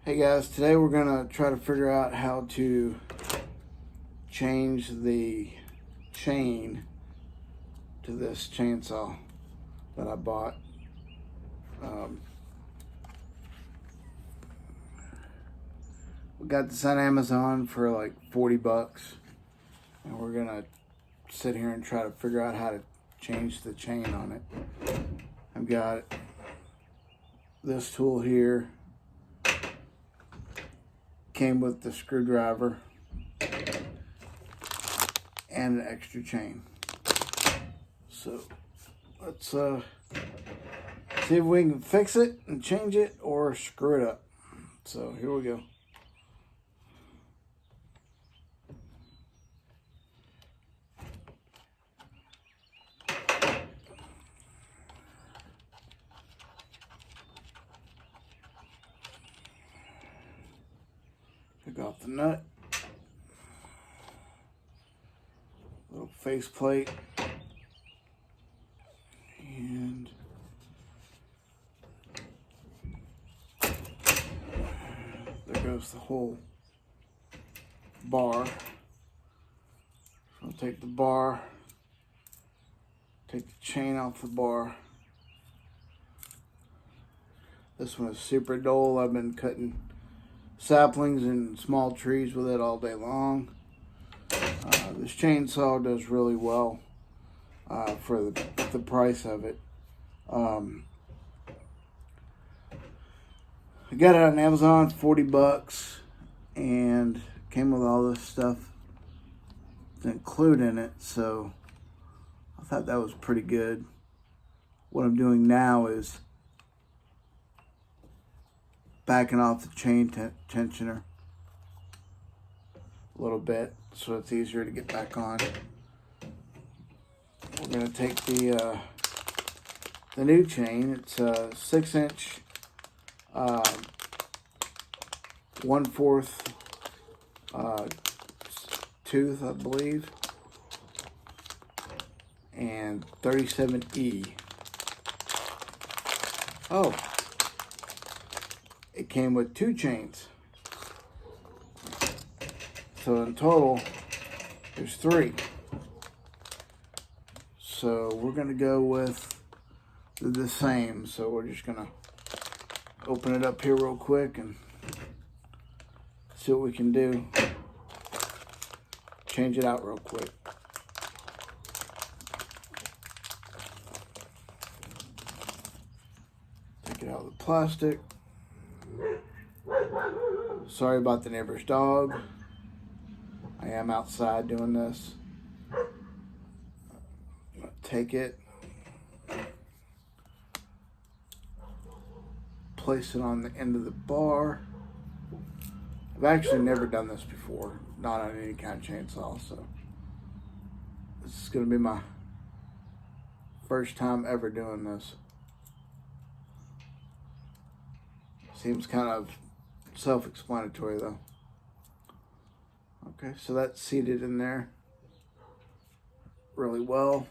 Hey guys, today we're gonna try to figure out how to change the chain to this chainsaw that I bought. We got this on Amazon for like 40 bucks, and we're gonna sit here and try to figure out how to change the chain on it. I've got this tool here. Came with the screwdriver and an extra chain. So let's see if we can fix it and change it or screw it up. So here we go. Pick off the nut, little face plate, and there goes the whole bar. I'll take the bar, take the chain off the bar. This one is super dull. I've been cutting saplings and small trees with it all day long. This chainsaw does really well for the price of it. I got it on Amazon, 40 bucks, and came with all this stuff to include in it, so I thought that was pretty good. What I'm doing now is backing off the chain tensioner a little bit so it's easier to get back on. We're going to take the new chain. It's a 6-inch 1/4 tooth, I believe, and 37E. Oh, it came with 2 chains. So in total, there's 3. So we're gonna go with the same. So we're just gonna open it up here real quick and see what we can do. Change it out real quick. Take it out of the plastic. Sorry about the neighbor's dog. I am outside doing this. Take it, place it on the end of the bar. I've actually never done this before, not on any kind of chainsaw, so this is going to be my first time ever doing this. Seems kind of self-explanatory though. Okay, so that's seated in there really well.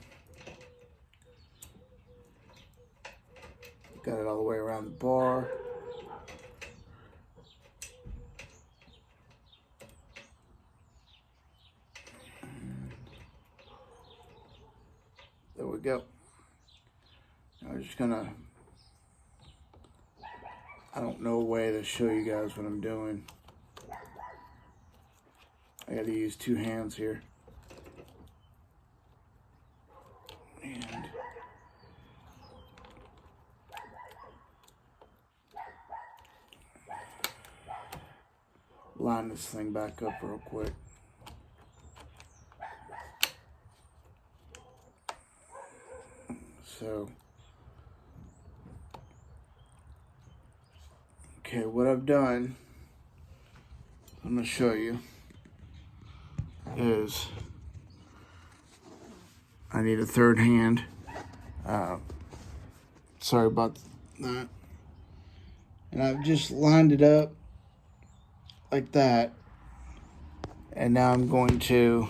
Got it all the way around the bar. There we go. Now we're just gonna, I don't know a way to show you guys what I'm doing. I gotta use 2 hands here. And line this thing back up real quick. So, okay, what I've done, I'm gonna show you, is I need a 3rd hand. Sorry about that. And I've just lined it up like that. And now I'm going to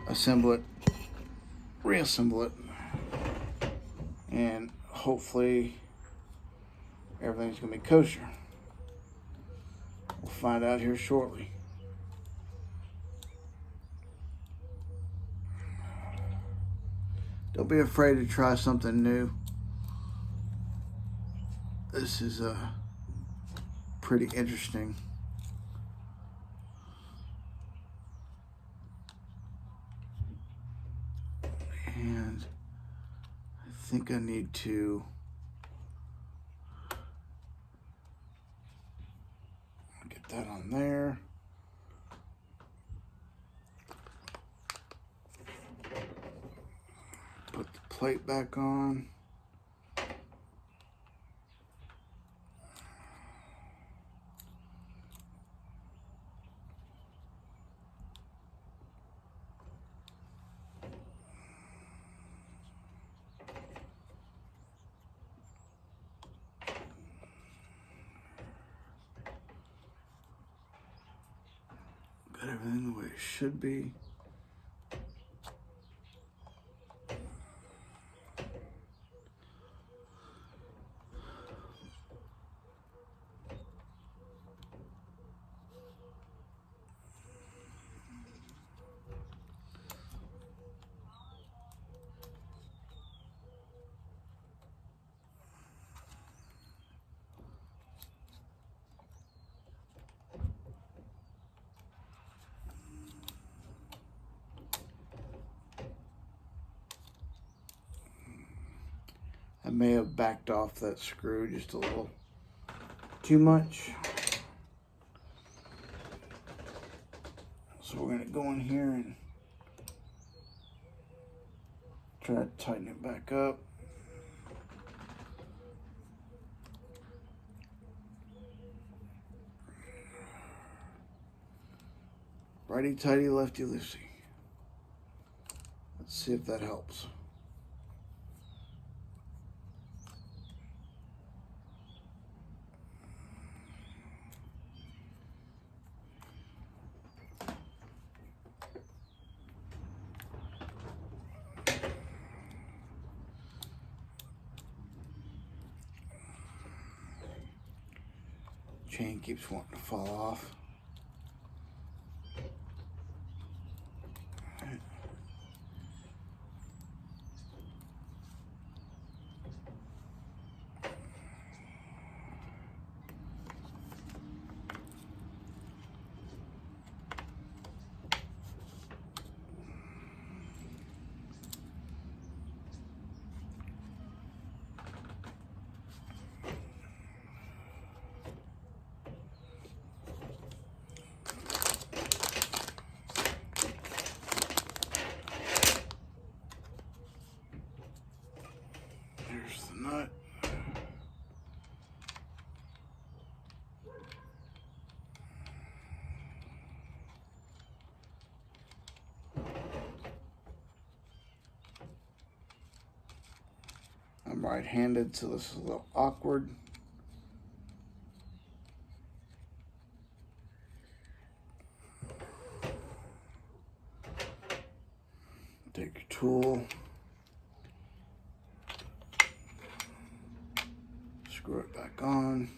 assemble it, reassemble it, and hopefully everything's going to be kosher. We'll find out here shortly. Don't be afraid to try something new. This is pretty interesting. And I think I need to get that on there. Put the plate back on. Got everything the way it should be. I may have backed off that screw just a little too much. So we're going to go in here and try to tighten it back up. Righty tighty, lefty loosey. Let's see if that helps. Chain keeps wanting to fall off. There's the nut. I'm right-handed, so this is a little awkward. Take your tool, screw it back on.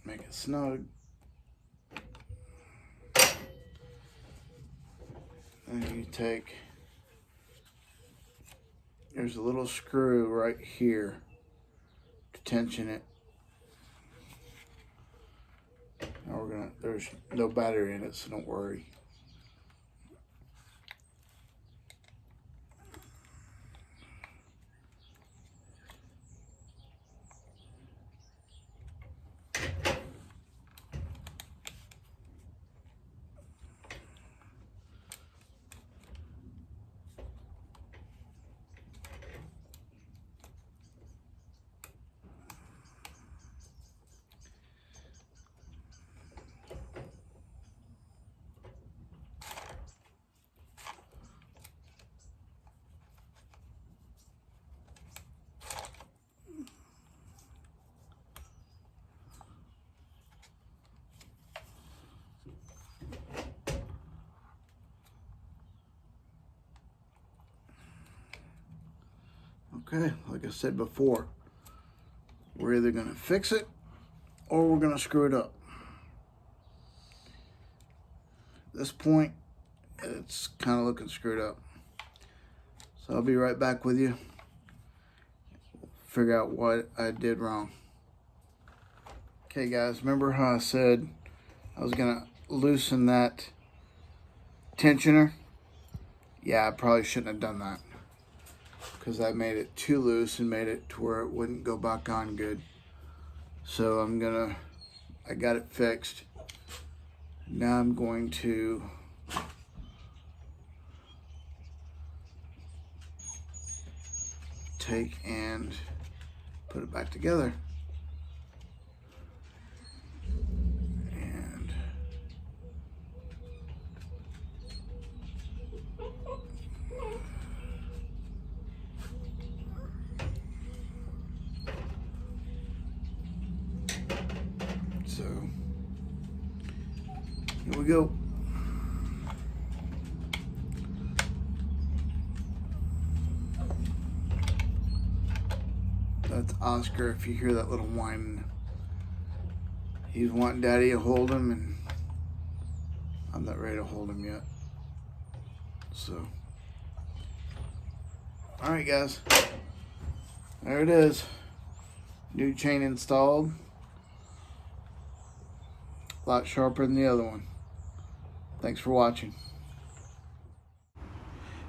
Make it snug. And you take, there's a little screw right here to tension it. Now there's no battery in it, so don't worry. Okay, like I said before, we're either gonna fix it or we're gonna screw it up. At this point, it's kind of looking screwed up. So I'll be right back with you. Figure out what I did wrong. Okay guys, remember how I said I was gonna loosen that tensioner? Yeah, I probably shouldn't have done that, because I made it too loose and made it to where it wouldn't go back on good. So I got it fixed. Now I'm going to take and put it back together. And so here we go. That's Oscar. If you hear that little whine, he's wanting Daddy to hold him, and I'm not ready to hold him yet. So, all right, guys, there it is. New chain installed. A lot sharper than the other one. Thanks for watching.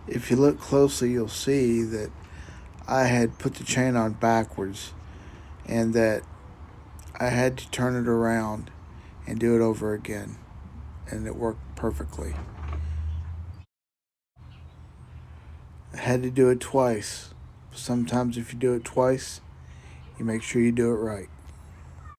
If you look closely, you'll see that I had put the chain on backwards, and that I had to turn it around and do it over again, and it worked perfectly. I had to do it twice. Sometimes if you do it twice, you make sure you do it right.